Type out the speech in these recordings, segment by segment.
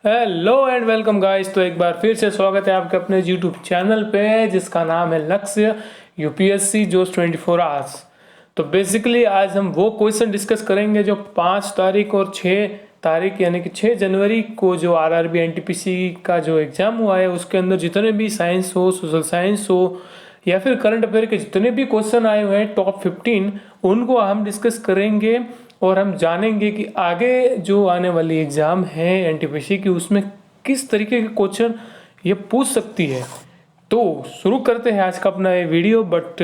Hello and welcome guys. तो एक बार फिर से स्वागत है आपके अपने यूट्यूब चैनल पे जिसका नाम है लक्ष्य यूपीएससी जोश 24 आवर्स। तो बेसिकली आज हम वो क्वेश्चन डिस्कस करेंगे जो 5 तारीख और 6 तारीख यानी कि 6 जनवरी को जो आरआरबी एनटीपीसी का जो एग्ज़ाम हुआ है उसके अंदर जितने भी साइंस हो, सोशल साइंस हो या फिर करंट अफेयर के जितने भी क्वेश्चन आए हुए हैं टॉप 15 उनको हम डिस्कस करेंगे और हम जानेंगे कि आगे जो आने वाली एग्ज़ाम है एनटीपीसी की उसमें किस तरीके के क्वेश्चन ये पूछ सकती है। तो शुरू करते हैं आज का अपना ये वीडियो। बट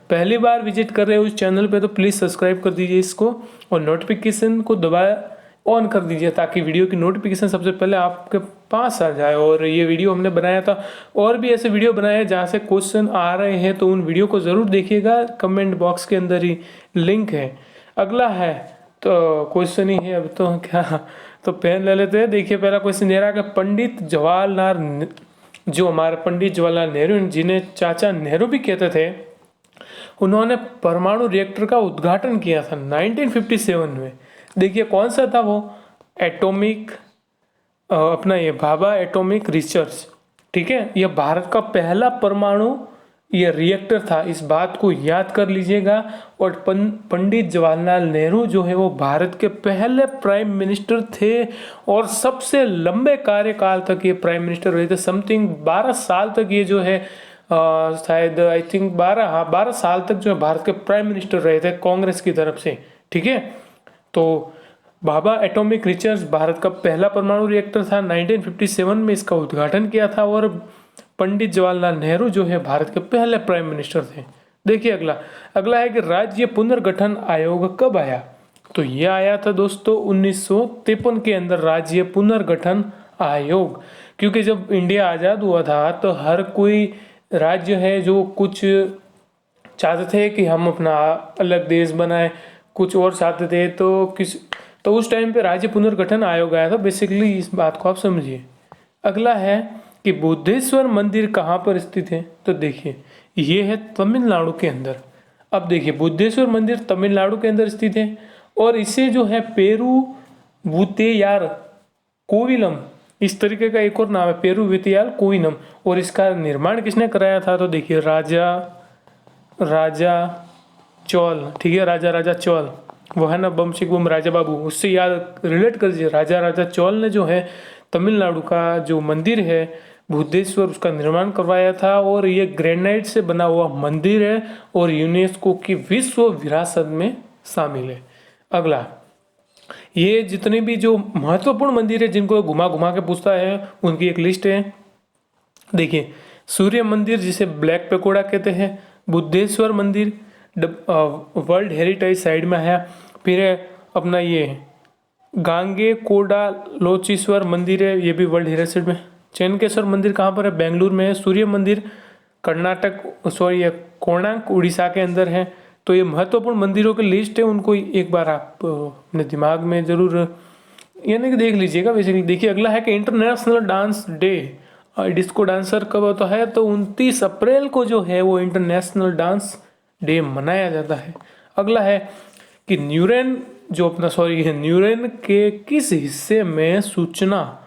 पहली बार विजिट कर रहे हो इस चैनल पे तो प्लीज़ सब्सक्राइब कर दीजिए इसको और नोटिफिकेशन को दबाए ऑन कर दीजिए ताकि वीडियो की नोटिफिकेशन सबसे पहले आपके पास आ जाए। और ये वीडियो हमने बनाया था और भी ऐसे वीडियो बनाए हैं जहाँ से क्वेश्चन आ रहे हैं तो उन वीडियो को ज़रूर देखिएगा, कमेंट बॉक्स के अंदर ही लिंक है। अगला है तो क्वेश्चन ही है अब तो क्या, तो पेन ले लेते हैं। देखिए पहला क्वेश्चन ये रहा कि पंडित जवाहरलाल, जो हमारे पंडित जवाहरलाल नेहरू जिन्हें चाचा नेहरू भी कहते थे, उन्होंने परमाणु रिएक्टर का उद्घाटन किया था 1957 में। देखिए कौन सा था वो, एटॉमिक अपना ये भाभा एटॉमिक रिसर्च, ठीक है। यह भारत का पहला परमाणु ये रिएक्टर था, इस बात को याद कर लीजिएगा। और पंडित जवाहरलाल नेहरू जो है वो भारत के पहले प्राइम मिनिस्टर थे और सबसे लंबे कार्यकाल तक ये प्राइम मिनिस्टर रहे थे। समथिंग 12 साल तक ये जो है शायद आई थिंक 12 साल तक जो है भारत के प्राइम मिनिस्टर रहे थे कांग्रेस की तरफ से, ठीक है। तो भाभा एटॉमिक रिसर्च भारत का पहला परमाणु रिएक्टर था, 1957 में इसका उद्घाटन किया था और पंडित जवाहरलाल नेहरू जो है भारत के पहले प्राइम मिनिस्टर थे। देखिए अगला है कि राज्य पुनर्गठन आयोग कब आया। तो ये आया था दोस्तों 1953 के अंदर राज्य पुनर्गठन आयोग। क्योंकि जब इंडिया आज़ाद हुआ था तो हर कोई राज्य है जो कुछ चाहते थे कि हम अपना अलग देश बनाए, कुछ और चाहते थे तो उस टाइम पे राज्य पुनर्गठन आयोग आया था। बेसिकली इस बात को आप समझिए। अगला है कि बुद्धेश्वर मंदिर कहाँ पर स्थित है। तो देखिए ये है तमिलनाडु के अंदर। अब देखिए बुद्धेश्वर मंदिर तमिलनाडु के अंदर स्थित है और इसे जो है पेरू वुतेयार कोविलम, इस तरीके का एक और नाम है, पेरू वुतेयार कोविलम। और इसका निर्माण किसने कराया था। तो देखिए राजा चोल, ठीक है, राजा चोल, वो है ना बमशिक बम राजा बाबू, उससे याद रिलेट कर दीजिए। राजा चोल ने जो है तमिलनाडु का जो मंदिर है बुद्धेश्वर उसका निर्माण करवाया था और ये ग्रेनाइट से बना हुआ मंदिर है और यूनेस्को की विश्व विरासत में शामिल है। अगला, ये जितने भी जो महत्वपूर्ण मंदिर है जिनको घुमा घुमा के पूछता है उनकी एक लिस्ट है। देखिए सूर्य मंदिर जिसे ब्लैक पकोड़ा कहते हैं, बुद्धेश्वर मंदिर वर्ल्ड हेरिटेज साइट में है। फिर अपना ये गांगे कोडा लोचीश्वर मंदिर है, ये भी वर्ल्ड हेरिटेज में। चैनकेश्वर मंदिर कहाँ पर है, बेंगलुरु में है। सूर्य मंदिर कर्नाटक कोणार्क उड़ीसा के अंदर है। तो ये महत्वपूर्ण मंदिरों की लिस्ट है, उनको एक बार आप अपने दिमाग में जरूर यानी कि देख लीजिएगा। बेसिकली देखिए अगला है कि international dance day disco dancer कब होता है। तो 29 अप्रैल को जो है वो इंटरनेशनल डांस डे मनाया जाता है। अगला है कि न्यूरॉन न्यूरॉन के किस हिस्से में सूचना,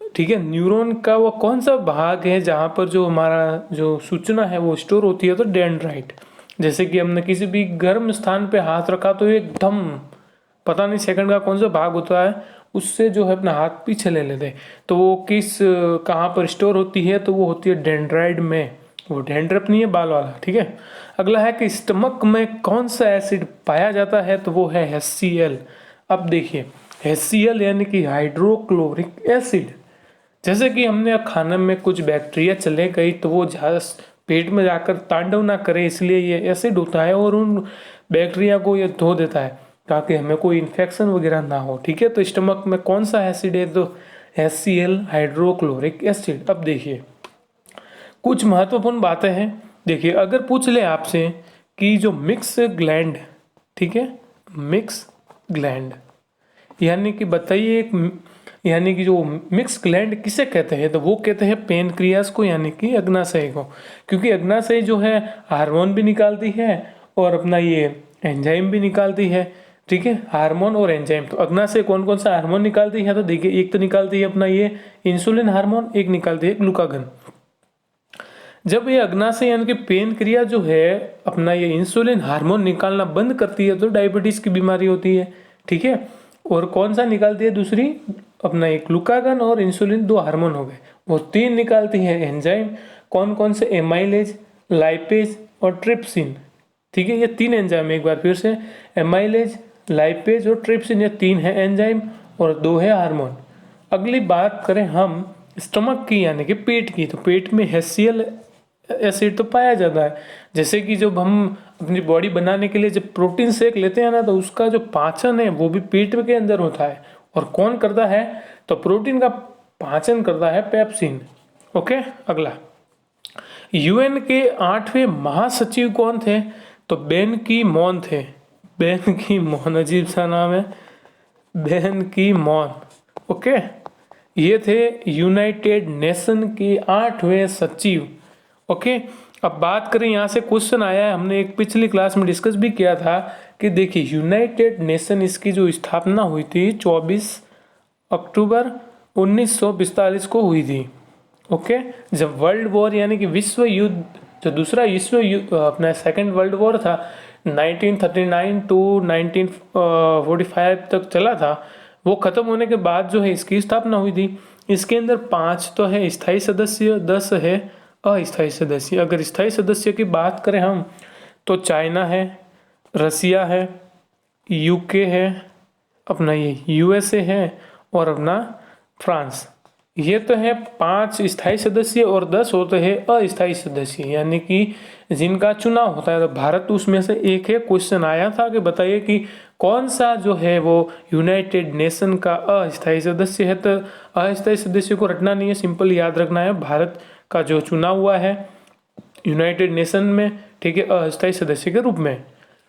ठीक है, न्यूरॉन का वो कौन सा भाग है जहाँ पर जो हमारा जो सूचना है वो स्टोर होती है। तो डेंड्राइट। जैसे कि हमने किसी भी गर्म स्थान पे हाथ रखा तो एकदम पता नहीं सेकंड का कौन सा भाग होता है उससे जो है अपना हाथ पीछे ले लेते हैं। तो वो किस कहाँ पर स्टोर होती है, तो वो होती है डेंड्राइड में। वो डेंड्रप नहीं है, बाल वाला, ठीक है। अगला है कि स्टमक में कौन सा एसिड पाया जाता है। तो वो है HCl। अब देखिए HCl यानी कि हाइड्रोक्लोरिक एसिड। जैसे कि हमने खाने में कुछ बैक्टीरिया चले गई तो वो पेट में जाकर तांडव ना करे, इसलिए ये एसिड होता है और उन बैक्टीरिया को ये धो देता है ताकि हमें कोई इन्फेक्शन वगैरह ना हो, ठीक है। तो स्टमक में कौन सा एसिड है, तो HCl हाइड्रोक्लोरिक एसिड। अब देखिए कुछ महत्वपूर्ण बातें हैं। देखिए अगर पूछ ले आपसे कि जो मिक्स ग्लैंड, ठीक है, मिक्स ग्लैंड यानी कि बताइए यानी कि जो मिक्स ग्लैंड किसे कहते हैं। तो वो कहते हैं पेनक्रियास को यानी कि अग्नाशय को। क्योंकि अग्नाशय जो है हार्मोन भी निकालती है और अपना ये एंजाइम भी निकालती है। ठीक है, हार्मोन और एंजाइम। तो अग्नाशय कौन कौन सा हार्मोन निकालती है? तो देखिए, एक तो निकालती है अपना ये इंसुलिन हार्मोन, एक निकालती है ग्लूकागन। जब ये अग्नाशय यानी कि पेन क्रिया जो है अपना ये इंसुलिन हार्मोन निकालना बंद करती है तो डायबिटीज की बीमारी होती है। ठीक है, और कौन सा निकालती है दूसरी? अपना ये ग्लूकागन और इंसुलिन, दो हार्मोन हो गए। और तीन निकालती है एंजाइम। कौन कौन से? एमाइलेज, लाइपेज और ट्रिप्सिन। ठीक है, ये तीन एंजाइम, एक बार फिर से, एमाइलेज, लाइपेज और ट्रिप्सिन, ये तीन है एंजाइम और दो है हार्मोन। अगली बात करें हम स्टमक की यानी कि पेट की, तो पेट में HCl एसिड तो पाया जाता है। जैसे कि जब हम अपनी बॉडी बनाने के लिए जब प्रोटीन शेक लेते हैं ना, तो उसका जो पाचन है वो भी पेट के अंदर होता है। और कौन करता है? तो प्रोटीन का पाचन करता है पेप्सिन। ओके, अगला, UN के 8वें महासचिव कौन थे? तो बैन की मॉन थे। बैन की मॉन, अजीब सा नाम है, बैन की मॉन। ओके, ये थे यूनाइटेड नेशन के 8वें सचिव। ओके, अब बात करें, यहाँ से क्वेश्चन आया है, हमने एक पिछली क्लास में डिस्कस भी किया था कि देखिए यूनाइटेड नेशन, इसकी जो स्थापना हुई थी 24 अक्टूबर 1945 को हुई थी। ओके, जब वर्ल्ड वॉर यानी कि विश्व युद्ध, जो दूसरा विश्व युद्ध अपना सेकेंड वर्ल्ड वॉर था 1939 टू 1945 तक चला था, वो खत्म होने के बाद जो है इसकी स्थापना हुई थी। इसके अंदर 5 तो है स्थायी सदस्य, 10 है अस्थायी सदस्य। अगर स्थायी सदस्य की बात करें हम, तो चाइना है, रसिया है, UK है, अपना ये USA है और अपना फ्रांस। ये तो है 5 स्थायी सदस्य और 10 होते हैं अस्थायी सदस्य, यानी कि जिनका चुनाव होता है। तो भारत उसमें से एक है। क्वेश्चन आया था कि बताइए कि कौन सा जो है वो यूनाइटेड नेशन का अस्थायी सदस्य है। तो अस्थायी सदस्य को रटना नहीं है, सिंपल याद रखना है, भारत का जो चुनाव हुआ है यूनाइटेड नेशन में, ठीक है, अस्थायी सदस्य के रूप में।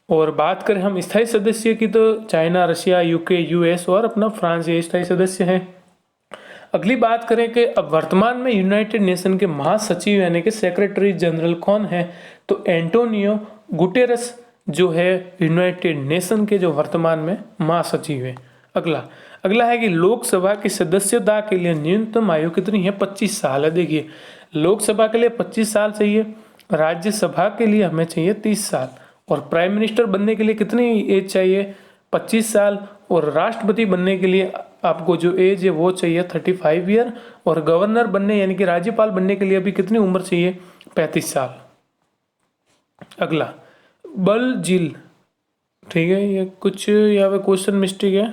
और बात करें हम स्थायी सदस्य की, तो चाइना, रशिया, UK, US और अपना फ्रांस ये स्थायी सदस्य है। अगली बात करें कि अब वर्तमान में यूनाइटेड नेशन के महासचिव यानी कि सेक्रेटरी जनरल कौन है? तो एंटोनियो गुटेरस जो है यूनाइटेड नेशन के जो वर्तमान में महासचिव है। अगला है कि लोकसभा की सदस्यता के लिए न्यूनतम आयु कितनी है? 25 साल है। देखिए, लोकसभा के लिए 25 साल चाहिए, राज्यसभा के लिए हमें चाहिए 30 साल, और प्राइम मिनिस्टर बनने के लिए कितनी एज चाहिए? 25 साल, और राष्ट्रपति बनने के लिए आपको जो एज है वो चाहिए 35 ईयर, और गवर्नर बनने यानी कि राज्यपाल बनने के लिए भी कितनी उम्र चाहिए? 35 साल। अगला, बल झील, ठीक है, ये कुछ यहाँ पे क्वेश्चन मिस्टेक है,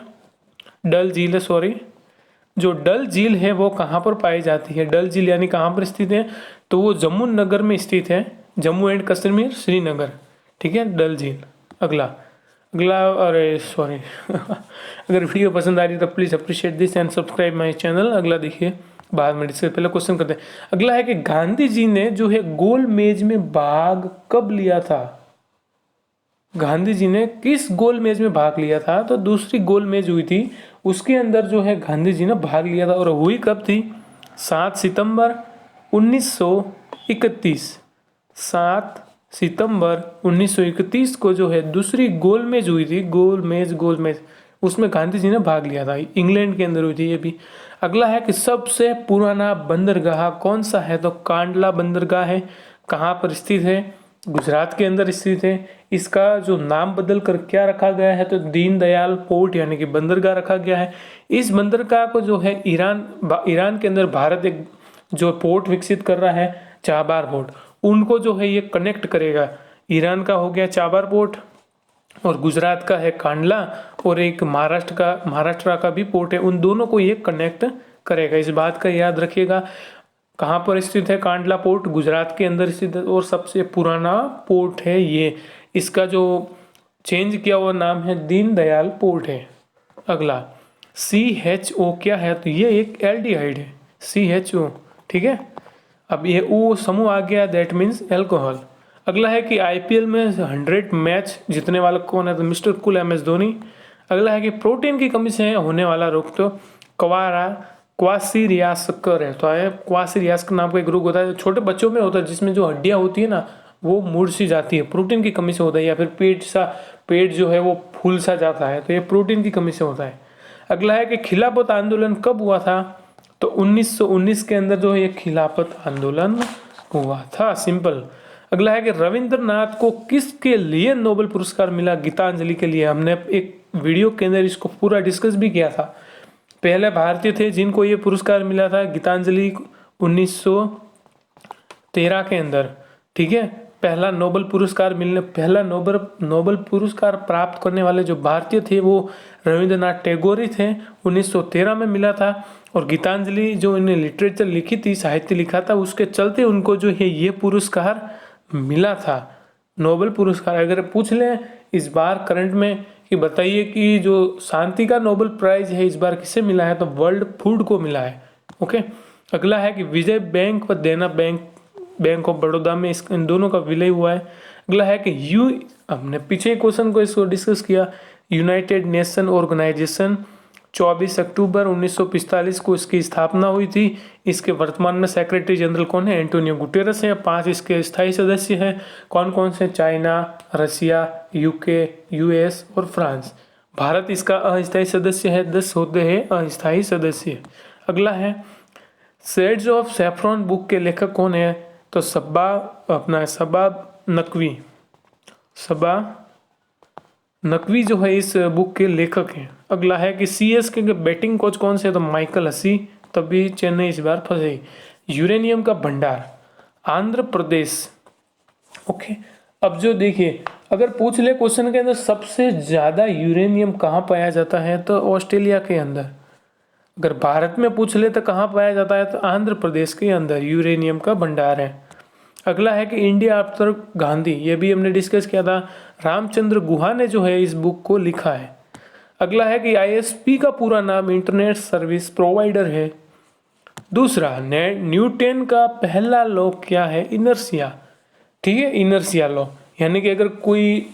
डल झील है, सॉरी। जो डल झील है वो कहाँ पर पाई जाती है? डल झील यानी कहाँ पर स्थित है? तो वो जम्मू नगर में स्थित है, जम्मू एंड कश्मीर, श्रीनगर। ठीक है, डल झील। अगला, अरे सॉरी अगर वीडियो पसंद आ रही है तो please appreciate this and subscribe my channel. अगला देखिए, बाद में डिस्कस, पहले क्वेश्चन करते हैं। अगला है कि गांधी जी ने जो है गोल मेज में भाग कब लिया था? गांधी जी ने किस गोल मेज में भाग लिया था? तो दूसरी गोल मेज हुई थी, उसके अंदर जो है गांधी जी ने भाग लिया था। और हुई कब थी? 7 सितंबर 1931। 7 सितंबर 1931 को जो है दूसरी गोल मेज हुई थी, गोल मेज, उसमें गांधी जी ने भाग लिया था। इंग्लैंड के अंदर हुई थी ये भी। अगला है कि सबसे पुराना बंदरगाह कौन सा है? तो कांडला बंदरगाह है। कहाँ पर स्थित है? गुजरात के अंदर स्थित है। इसका जो नाम बदल कर क्या रखा गया है? तो दीनदयाल पोर्ट यानी कि बंदरगाह रखा गया है। इस बंदरगाह को जो है ईरान के अंदर भारत एक जो पोर्ट विकसित कर रहा है, चाबार पोर्ट, उनको जो है ये कनेक्ट करेगा। ईरान का हो गया चाबार पोर्ट, और गुजरात का है कांडला, और एक महाराष्ट्र का भी पोर्ट है, उन दोनों को ये कनेक्ट करेगा। इस बात का याद रखिएगा। कहाँ पर स्थित है कांडला पोर्ट? गुजरात के अंदर स्थित है, और सबसे पुराना पोर्ट है ये। इसका जो चेंज किया हुआ नाम है दीनदयाल पोर्ट है। अगला, CHO क्या है? तो ये एक एल्डिहाइड है, CHO। ठीक है, अब ये O समूह आ गया, दैट मीन्स एल्कोहल। अगला है कि IPL में 100 मैच जीतने वाला कौन है? तो मिस्टर कुल MS धोनी। अगला है कि प्रोटीन की कमी से होने वाला रोग, तो क्वासिरियास्कर है। तो है क्वासिरियास्कर नाम का एक रोग होता है, छोटे बच्चों में होता है, जिसमें जो हड्डियां होती है ना वो मुड़ सी जाती है, प्रोटीन की कमी से होता है, या फिर पेट जो है वो फूल सा जाता है, तो ये प्रोटीन की कमी से होता है। अगला है कि खिलाफत आंदोलन कब हुआ था, तो 1919 के अंदर जो है ये खिलाफत आंदोलन हुआ था, सिंपल। अगला है कि रविंद्रनाथ को किसके लिए नोबेल पुरस्कार मिला, गीतांजलि के लिए। हमने एक वीडियो के अंदर इसको पूरा डिस्कस भी किया था। पहले भारतीय थे जिनको ये पुरस्कार मिला था, गीतांजलि 1913 के अंदर, ठीक है। पहला नोबेल पुरस्कार प्राप्त करने वाले जो भारतीय थे वो रविंद्रनाथ टैगोर ही थे, 1913 में मिला था। और गीतांजलि जो इन्हें लिटरेचर लिखी थी, साहित्य लिखा था, उसके चलते उनको जो है ये पुरस्कार मिला था, नोबेल पुरस्कार। अगर पूछ लें इस बार करंट में कि बताइए कि जो शांति का नोबेल प्राइज है इस बार किसे मिला है, तो वर्ल्ड फूड को मिला है, ओके। अगला है कि विजय बैंक व देना बैंक ऑफ बड़ौदा में इन दोनों का विलय हुआ है। अगला है कि हमने पीछे क्वेश्चन को इसको डिस्कस किया, यूनाइटेड नेशन ऑर्गेनाइजेशन 24 अक्टूबर 1945 को इसकी स्थापना हुई थी। इसके वर्तमान में सेक्रेटरी जनरल कौन है, एंटोनियो गुटेरस है। 5 इसके स्थायी सदस्य हैं, कौन कौन से, चाइना, रसिया, यूके, यूएस और फ्रांस। भारत इसका अस्थायी सदस्य है, 10 होते हैं अस्थायी सदस्य। अगला है शेड्स ऑफ सैफरॉन बुक के लेखक कौन है, तो सबा नकवी जो है इस बुक के लेखक हैं। अगला है कि सीएसके के बैटिंग कोच कौन से, तो माइकल हसी, तभी चेन्नई इस बार फंसे। यूरेनियम का भंडार आंध्र प्रदेश, ओके। अब जो देखिए, अगर पूछ ले क्वेश्चन के अंदर सबसे ज्यादा यूरेनियम कहाँ पाया जाता है, तो ऑस्ट्रेलिया के अंदर। अगर भारत में पूछ ले तो कहाँ पाया जाता है, तो आंध्र प्रदेश के अंदर यूरेनियम का भंडार है। अगला है कि इंडिया आफ्टर गांधी, ये भी हमने डिस्कस किया था, रामचंद्र गुहा ने जो है इस बुक को लिखा है। अगला है कि आईएसपी का पूरा नाम इंटरनेट सर्विस प्रोवाइडर है। दूसरा, न्यूटन का पहला लॉ क्या है, इनर्शिया, ठीक है, इनर्शिया लॉ, यानी कि अगर कोई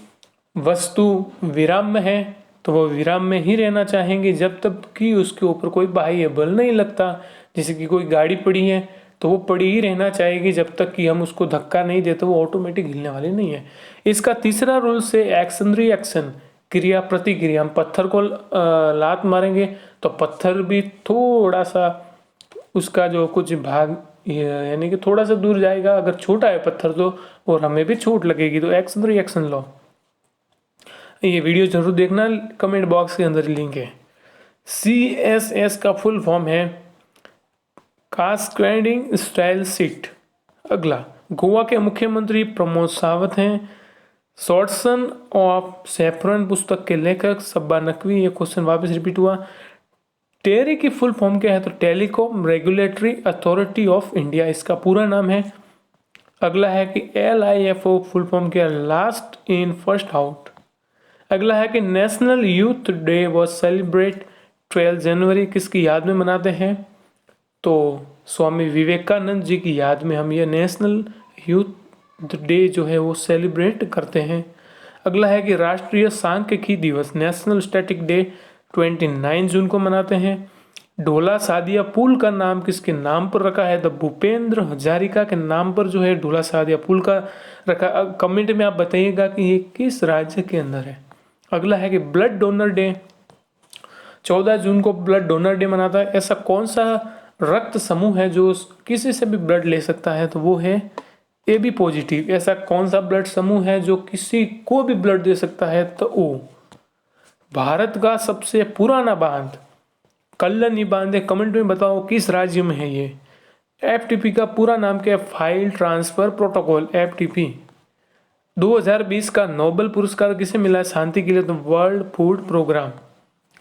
वस्तु विराम में है तो वो विराम में ही रहना चाहेंगे जब तक कि उसके ऊपर कोई बाह्य बल नहीं लगता। जैसे कि कोई गाड़ी पड़ी है तो वो पड़ी ही रहना चाहेगी जब तक कि हम उसको धक्का नहीं देते, वो ऑटोमेटिक हिलने वाली नहीं है। इसका तीसरा रूल से एक्शन रिएक्शन, क्रिया प्रतिक्रिया, हम पत्थर को लात मारेंगे तो पत्थर भी थोड़ा सा उसका जो कुछ भाग यानी कि थोड़ा सा दूर जाएगा, अगर छोटा है पत्थर तो, और हमें भी चोट लगेगी, तो एक्शन रिएक्शन लॉ। ये वीडियो जरूर देखना, कमेंट बॉक्स के अंदर लिंक है। CSS का फुल फॉर्म है कास्केडिंग स्टाइल सीट। अगला, गोवा के मुख्यमंत्री प्रमोद सावंत हैं। शॉर्टसन ऑफ सैफरन पुस्तक के लेखक सब्बा नकवी, ये क्वेश्चन वापस रिपीट हुआ। टेरी की फुल फॉर्म क्या है, तो telecom regulatory authority of India इसका पूरा नाम है। अगला है कि LIFO फुल फॉर्म क्या है, लास्ट इन फर्स्ट आउट। अगला है कि national youth day was celebrate 12 जनवरी किसकी याद में मनाते हैं, तो स्वामी विवेकानंद जी की याद में हम ये नेशनल यूथ डे जो है वो सेलिब्रेट करते हैं। अगला है कि राष्ट्रीय सांख्यिकी दिवस नेशनल स्टैटिक डे 29 जून को मनाते हैं। ढोला सादिया पुल का नाम किसके नाम पर रखा है, तो भूपेंद्र हजारिका के नाम पर जो है ढोला सादिया पुल का रखा। कमेंट में आप बताइएगा कि ये किस राज्य के अंदर है। अगला है कि ब्लड डोनर डे 14 जून को ब्लड डोनर डे मनाता है। ऐसा कौन सा रक्त समूह है जो किसी से भी ब्लड ले सकता है, तो वो है AB पॉजिटिव। ऐसा कौन सा ब्लड समूह है जो किसी को भी ब्लड दे सकता है, तो O। भारत का सबसे पुराना बांध कल्लनी बांध है, कमेंट में बताओ किस राज्य में है ये। FTP का पूरा नाम क्या है, फाइल ट्रांसफर प्रोटोकॉल, FTP। 2020 का नोबेल पुरस्कार किसे मिला है शांति के लिए, तो वर्ल्ड फूड प्रोग्राम।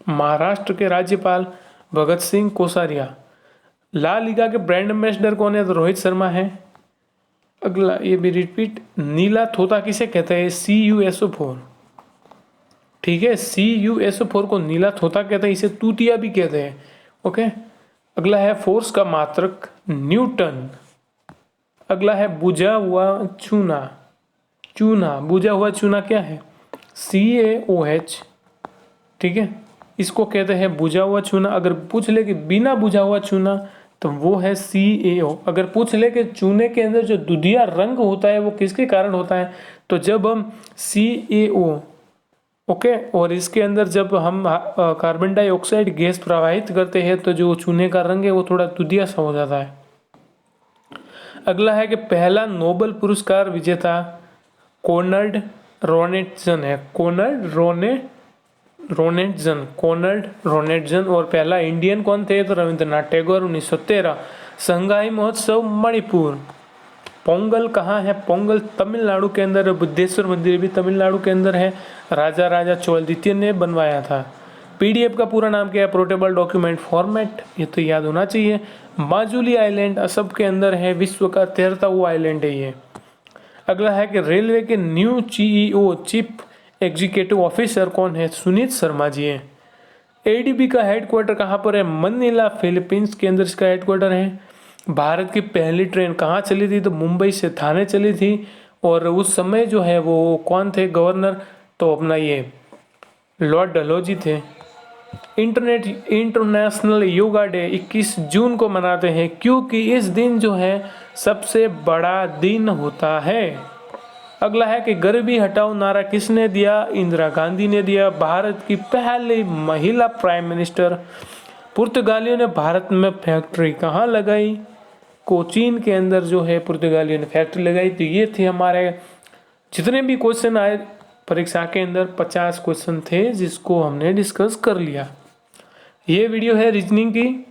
महाराष्ट्र के राज्यपाल भगत सिंह कोश्यारी। ला लीगा के ब्रांड एम्बेसडर कौन है, तो रोहित शर्मा है। अगला ये भी रिपीट, नीला थोता किसे कहते हैं, CuSO4, ठीक है, CuSO4 को नीला थोता कहते हैं, इसे तूतिया भी कहते हैं, ओके। अगला है फोर्स का मात्रक न्यूटन। अगला है बुझा हुआ चूना, बुझा हुआ चूना क्या है, CaOH, ठीक है, इसको कहते हैं बुझा हुआ चूना। अगर पूछ ले कि बिना बुझा हुआ चूना, तो वो है CaO। अगर पूछ ले कि चूने के अंदर जो दुधिया रंग होता है वो किसके कारण होता है, तो जब हम CaO ओके। और इसके अंदर जब हम कार्बन डाइऑक्साइड गैस प्रवाहित करते हैं तो जो चूने का रंग है वो थोड़ा दुधिया सा हो जाता है। अगला है कि पहला नोबेल पुरस्कार विजेता कोनर्ड रोनेटजन है। कोनर्ड रोनेटजन। और पहला इंडियन कौन थे? तो रविंद्रनाथ टैगोर 1913। संगाई महोत्सव मणिपुर। पोंगल कहाँ है? पोंगल तमिलनाडु के अंदर। बुद्धेश्वर मंदिर भी तमिलनाडु के अंदर है। राजा चोल द्वितीय ने बनवाया था। पीडीएफ का पूरा नाम क्या है? Portable document format. ये तो याद होना चाहिए। माजुली आइलैंड असम के अंदर है। विश्व का 13वां आइलैंड है ये। अगला है कि रेलवे के new CEO chief executive officer कौन है? सुनीत शर्मा जी है। एडीबी का हेडक्वार्टर कहाँ पर है? मनीला फिलीपींस के अंदर इसका हेडक्वार्टर है। भारत की पहली ट्रेन कहाँ चली थी? तो मुंबई से थाने चली थी। और उस समय जो है वो कौन थे गवर्नर? तो अपना ये लॉर्ड डलहौजी थे। इंटरनेशनल योगा डे 21 जून को मनाते हैं क्योंकि इस दिन जो है सबसे बड़ा दिन होता है। अगला है कि गरीबी हटाओ नारा किसने दिया? इंदिरा गांधी ने दिया। भारत की पहली महिला प्राइम मिनिस्टर। पुर्तगालियों ने भारत में फैक्ट्री कहाँ लगाई? कोचीन के अंदर जो है पुर्तगालियों ने फैक्ट्री लगाई। तो ये थे हमारे जितने भी क्वेश्चन आए परीक्षा के अंदर। 50 क्वेश्चन थे जिसको हमने डिस्कस कर लिया। ये वीडियो है रीजनिंग की।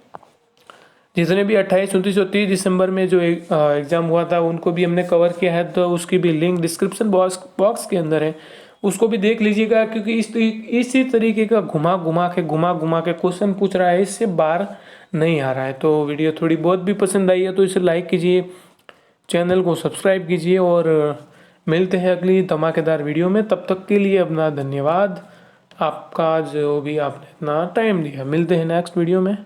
जितने भी 28, 29 और 30 दिसंबर में जो एग्ज़ाम हुआ था उनको भी हमने कवर किया है। तो उसकी भी लिंक डिस्क्रिप्शन बॉक्स के अंदर है, उसको भी देख लीजिएगा। क्योंकि इसी तरीके का घुमा घुमा के क्वेश्चन पूछ रहा है, इससे बाहर नहीं आ रहा है। तो वीडियो थोड़ी बहुत भी पसंद आई है तो इसे लाइक कीजिए, चैनल को सब्सक्राइब कीजिए और मिलते हैं अगली धमाकेदार वीडियो में। तब तक के लिए अपना धन्यवाद, आपका जो भी आपने इतना टाइम दिया। मिलते हैं नेक्स्ट वीडियो में।